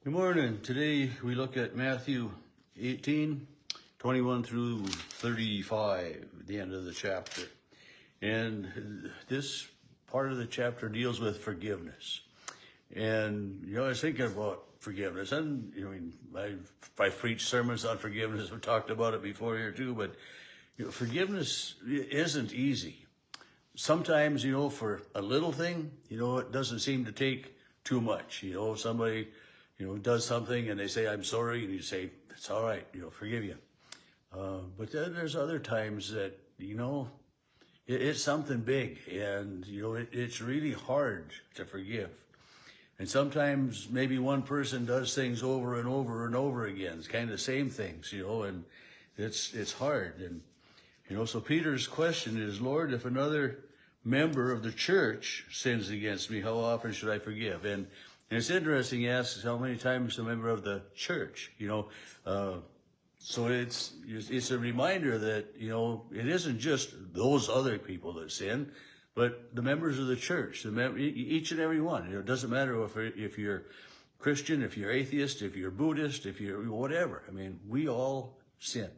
Good morning. Today we look at Matthew 18, 21 through 35, the end of the chapter. And this part of the chapter deals with forgiveness. And, I was thinking about forgiveness. And, I've preached sermons on forgiveness. We've talked about it before here too. But, forgiveness isn't easy. Sometimes, for a little thing, it doesn't seem to take too much. Somebody does something and they say, I'm sorry, and you say, it's all right, forgive you. But then there's other times that, it's something big and, it's really hard to forgive. And sometimes maybe one person does things over and over and over again. It's kind of the same things, and it's hard. And, so Peter's question is, Lord, if another member of the church sins against me, how often should I forgive? And it's interesting, he asks how many times a member of the church, so it's a reminder that, it isn't just those other people that sin, but the members of the church, each and every one. It doesn't matter if you're Christian, if you're atheist, if you're Buddhist, if you're whatever. We all sin.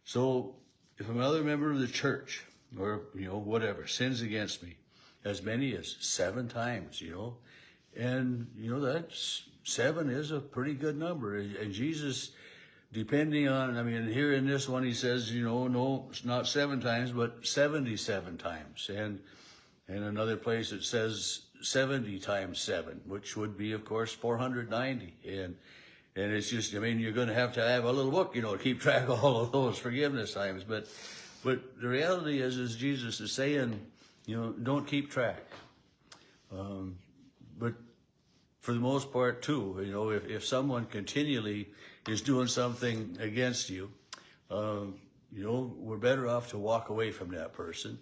So if another member of the church or, whatever, sins against me, as many as 7 times, and, that's 7 is a pretty good number. And Jesus, depending on, here in this one, he says, no, it's not 7 times, but 77 times. And in another place, it says 70 times 7, which would be, of course, 490. And it's just, you're going to have a little book, to keep track of all of those forgiveness times. But the reality is Jesus is saying, don't keep track. But for the most part, too, if someone continually is doing something against you, we're better off to walk away from that person.